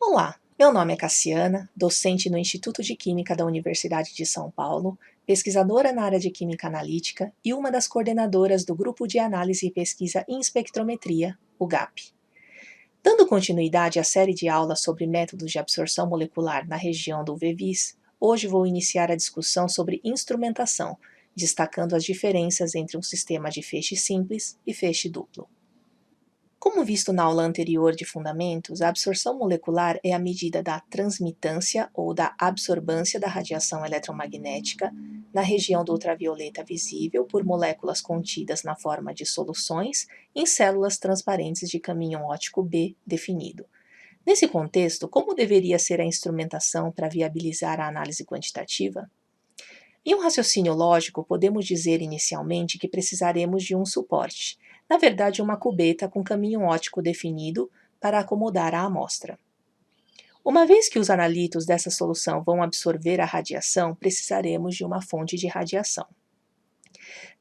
Olá, meu nome é Cassiana, docente no Instituto de Química da Universidade de São Paulo, pesquisadora na área de Química Analítica e uma das coordenadoras do Grupo de Análise e Pesquisa em Espectrometria, o GAP. Dando continuidade à série de aulas sobre métodos de absorção molecular na região do VEVIS, hoje vou iniciar a discussão sobre instrumentação, destacando as diferenças entre um sistema de feixe simples e feixe duplo. Como visto na aula anterior de fundamentos, a absorção molecular é a medida da transmitância ou da absorbância da radiação eletromagnética na região do ultravioleta visível por moléculas contidas na forma de soluções em células transparentes de caminho óptico B definido. Nesse contexto, como deveria ser a instrumentação para viabilizar a análise quantitativa? Em um raciocínio lógico, podemos dizer inicialmente que precisaremos de um suporte, na verdade uma cubeta com caminho óptico definido para acomodar a amostra. Uma vez que os analitos dessa solução vão absorver a radiação, precisaremos de uma fonte de radiação.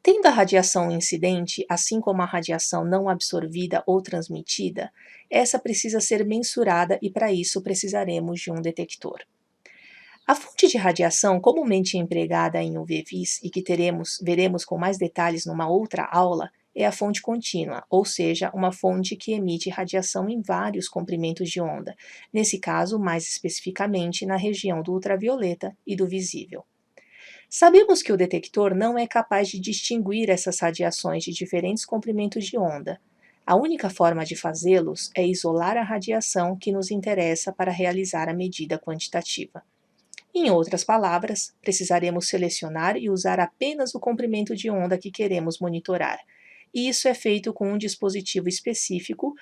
Tendo a radiação incidente, assim como a radiação não absorvida ou transmitida, essa precisa ser mensurada e para isso precisaremos de um detector. A fonte de radiação comumente empregada em UV-Vis e que veremos com mais detalhes numa outra aula é a fonte contínua, ou seja, uma fonte que emite radiação em vários comprimentos de onda, nesse caso mais especificamente na região do ultravioleta e do visível. Sabemos que o detector não é capaz de distinguir essas radiações de diferentes comprimentos de onda. A única forma de fazê-los é isolar a radiação que nos interessa para realizar a medida quantitativa. Em outras palavras, precisaremos selecionar e usar apenas o comprimento de onda que queremos monitorar, e isso é feito com um dispositivo específico,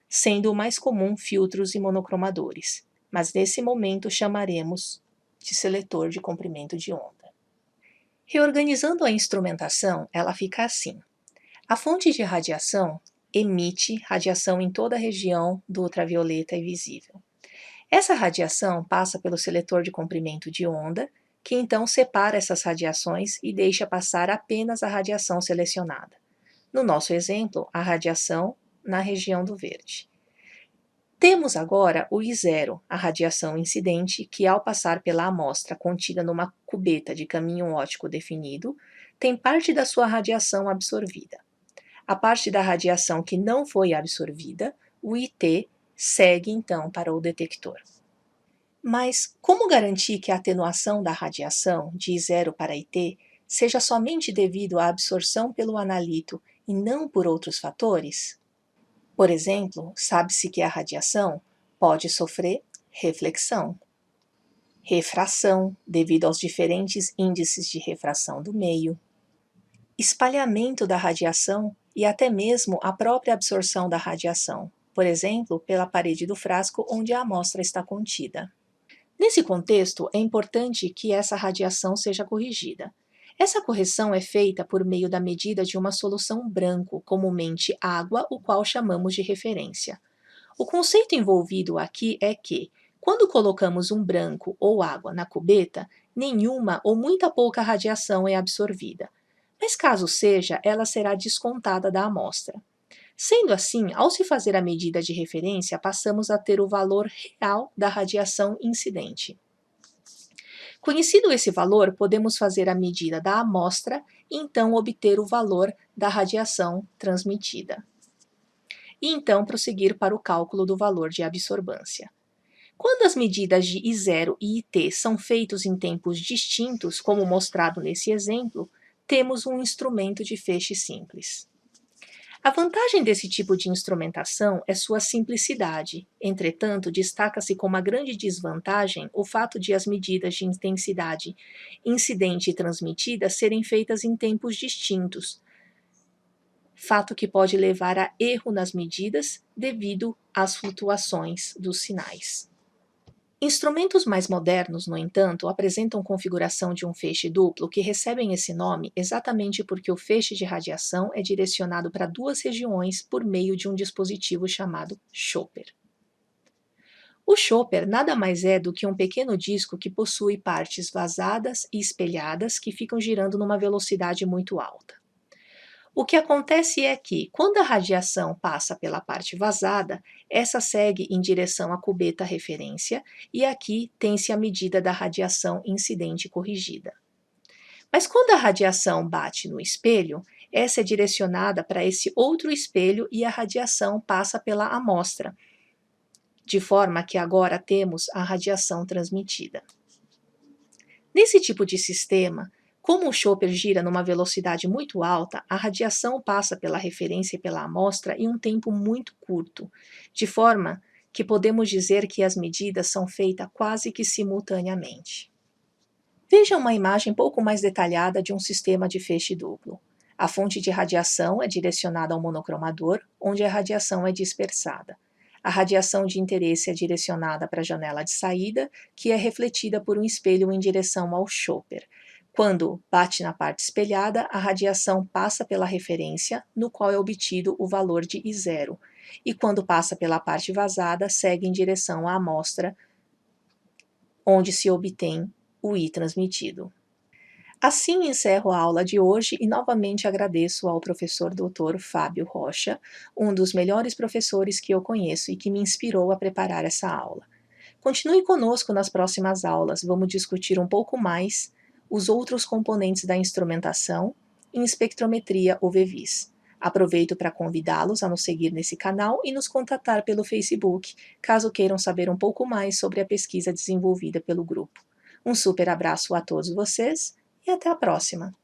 sendo o mais comum filtros e monocromadores, mas nesse momento chamaremos de seletor de comprimento de onda. Reorganizando a instrumentação, ela fica assim. A fonte de radiação emite radiação em toda a região do ultravioleta e visível. Essa radiação passa pelo seletor de comprimento de onda, que então separa essas radiações e deixa passar apenas a radiação selecionada. No nosso exemplo, a radiação na região do verde. Temos agora o I0, a radiação incidente, que ao passar pela amostra contida numa cubeta de caminho óptico definido, tem parte da sua radiação absorvida. A parte da radiação que não foi absorvida, o IT, segue então para o detector. Mas como garantir que a atenuação da radiação de I0 para IT seja somente devido à absorção pelo analito e não por outros fatores? Por exemplo, sabe-se que a radiação pode sofrer reflexão, refração, devido aos diferentes índices de refração do meio, espalhamento da radiação e até mesmo a própria absorção da radiação, por exemplo, pela parede do frasco onde a amostra está contida. Nesse contexto, é importante que essa radiação seja corrigida. Essa correção é feita por meio da medida de uma solução branco, comumente água, o qual chamamos de referência. O conceito envolvido aqui é que, quando colocamos um branco ou água na cubeta, nenhuma ou muita pouca radiação é absorvida. Mas caso seja, ela será descontada da amostra. Sendo assim, ao se fazer a medida de referência, passamos a ter o valor real da radiação incidente. Conhecido esse valor, podemos fazer a medida da amostra e então obter o valor da radiação transmitida. E então prosseguir para o cálculo do valor de absorbância. Quando as medidas de I0 e IT são feitos em tempos distintos, como mostrado nesse exemplo, temos um instrumento de feixe simples. A vantagem desse tipo de instrumentação é sua simplicidade. Entretanto, destaca-se como uma grande desvantagem o fato de as medidas de intensidade incidente e transmitida serem feitas em tempos distintos, fato que pode levar a erro nas medidas devido às flutuações dos sinais. Instrumentos mais modernos, no entanto, apresentam configuração de um feixe duplo que recebem esse nome exatamente porque o feixe de radiação é direcionado para duas regiões por meio de um dispositivo chamado chopper. O chopper nada mais é do que um pequeno disco que possui partes vazadas e espelhadas que ficam girando numa velocidade muito alta. O que acontece é que, quando a radiação passa pela parte vazada, essa segue em direção à cubeta referência e aqui tem-se a medida da radiação incidente corrigida. Mas quando a radiação bate no espelho, essa é direcionada para esse outro espelho e a radiação passa pela amostra, de forma que agora temos a radiação transmitida. Nesse tipo de sistema, como o chopper gira numa velocidade muito alta, a radiação passa pela referência e pela amostra em um tempo muito curto, de forma que podemos dizer que as medidas são feitas quase que simultaneamente. Veja uma imagem pouco mais detalhada de um sistema de feixe duplo. A fonte de radiação é direcionada ao monocromador, onde a radiação é dispersada. A radiação de interesse é direcionada para a janela de saída, que é refletida por um espelho em direção ao chopper. Quando bate na parte espelhada, a radiação passa pela referência, no qual é obtido o valor de I0, e quando passa pela parte vazada, segue em direção à amostra, onde se obtém o I transmitido. Assim encerro a aula de hoje e novamente agradeço ao professor Dr. Fábio Rocha, um dos melhores professores que eu conheço e que me inspirou a preparar essa aula. Continue conosco nas próximas aulas, vamos discutir um pouco mais os outros componentes da instrumentação em espectrometria ou VEVIS. Aproveito para convidá-los a nos seguir nesse canal e nos contatar pelo Facebook, caso queiram saber um pouco mais sobre a pesquisa desenvolvida pelo grupo. Um super abraço a todos vocês e até a próxima!